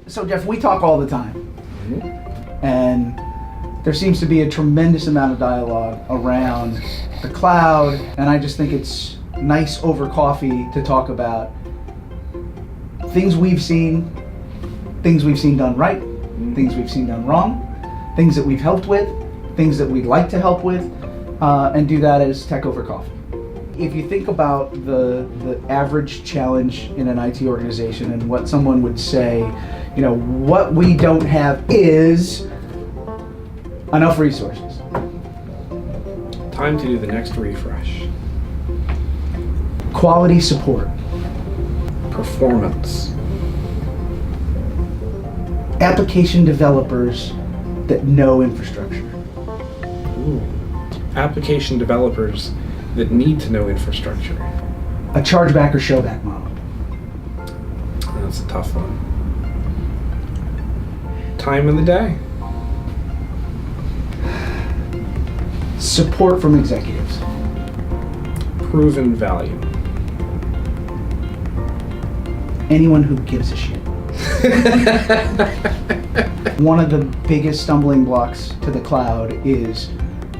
So Jeff, we talk all the time, and there seems to be a tremendous amount of dialogue around the cloud, and I just think it's nice over coffee to talk about things we've seen done right, things we've seen done wrong, things that we've helped with, things that we'd like to help with, and do that as tech over coffee. If you think about the average challenge in an IT organization and what someone would say, what we don't have is enough resources. Time to do the next refresh. Quality support. Performance. Application developers that know infrastructure. Ooh. Application developers that need to know infrastructure. A chargeback or showback model. That's a tough one. Time of the day. Support from executives. Proven value. Anyone who gives a shit. One of the biggest stumbling blocks to the cloud is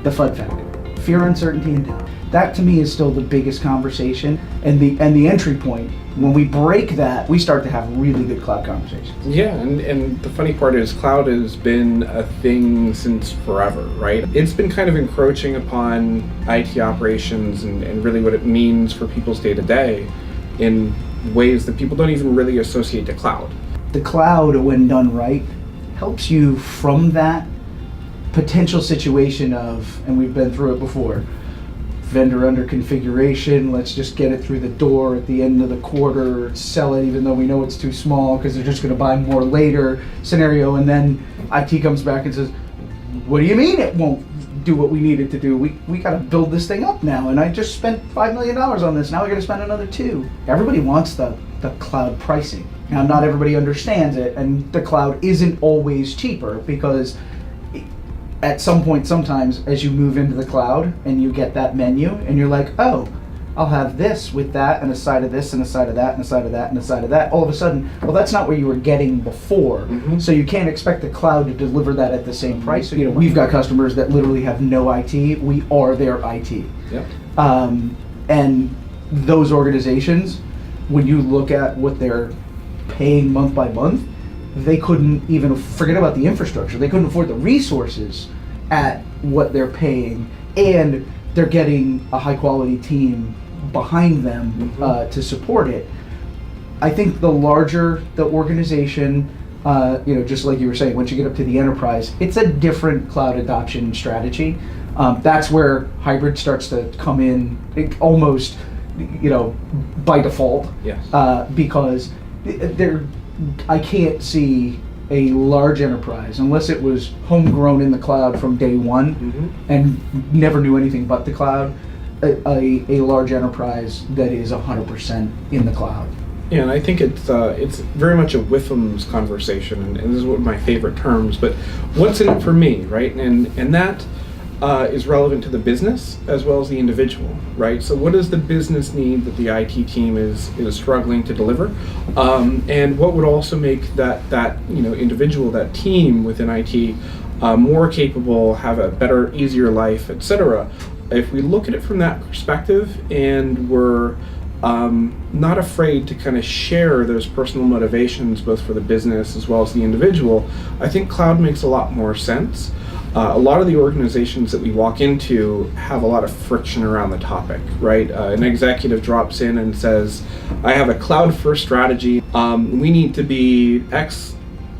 the FUD factor. Fear, uncertainty, and doubt. That to me is still the biggest conversation and the entry point. When we break that, we start to have really good cloud conversations. Yeah, and the funny part is cloud has been a thing since forever, right? It's been kind of encroaching upon IT operations and really what it means for people's day-to-day in ways that people don't even really associate to cloud. The cloud, when done right, helps you from that potential situation of, and we've been through it before, vendor under configuration, let's just get it through the door at the end of the quarter, sell it even though we know it's too small because they're just going to buy more later scenario, and then IT comes back and says, what do you mean it won't do what we need it to do? We got to build this thing up now, and I just spent $5 million on this, now we're going to spend another $2 million. Everybody wants the cloud pricing. Now not everybody understands it, and the cloud isn't always cheaper because at some point, sometimes, as you move into the cloud and you get that menu and you're like, oh, I'll have this with that and a side of this and a side of that and a side of that and a side of that. All of a sudden, well, that's not what you were getting before. So you can't expect the cloud to deliver that at the same price. So, we've got customers that literally have no IT. We are their IT. Yep. And those organizations, when you look at what they're paying month by month, they couldn't even forget about the infrastructure. They couldn't afford the resources at what they're paying, and they're getting a high quality team behind them to support it. I think the larger the organization, just like you were saying, once you get up to the enterprise, it's a different cloud adoption strategy. That's where hybrid starts to come in, almost, by default. Yes. Because I can't see a large enterprise, unless it was homegrown in the cloud from day one and never knew anything but the cloud, a large enterprise that is 100% in the cloud. Yeah, and I think it's very much a WIIFMs conversation, and this is one of my favorite terms, but what's in it for me, right? And that is relevant to the business as well as the individual, right? So what does the business need that the IT team is struggling to deliver? And what would also make that individual, that team within IT more capable, have a better, easier life, etc. If we look at it from that perspective and we're not afraid to kind of share those personal motivations both for the business as well as the individual, I think cloud makes a lot more sense. A lot of the organizations that we walk into have a lot of friction around the topic, right? An executive drops in and says, I have a cloud-first strategy. We need to be X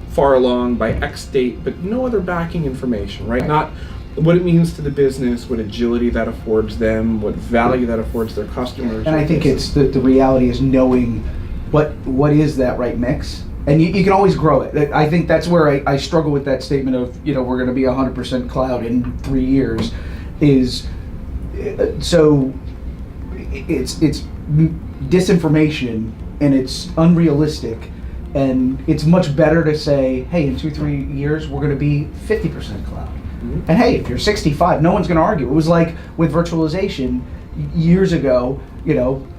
far along by X date, but no other backing information, right? Not what it means to the business, what agility that affords them, what value that affords their customers. And I think it's the reality is knowing what is that right mix. And you can always grow it. I think that's where I struggle with that statement of, we're going to be 100% cloud in 3 years. So it's disinformation and it's unrealistic, and it's much better to say, hey, in 2-3 years we're going to be 50% cloud. And hey, if you're 65, no one's going to argue. It was like with virtualization years ago,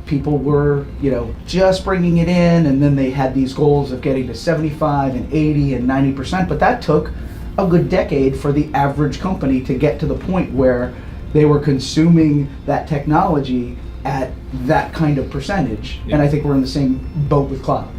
people were, just bringing it in, and then they had these goals of getting to 75 and 80 and 90%, but that took a good decade for the average company to get to the point where they were consuming that technology at that kind of percentage. Yeah. And I think we're in the same boat with cloud.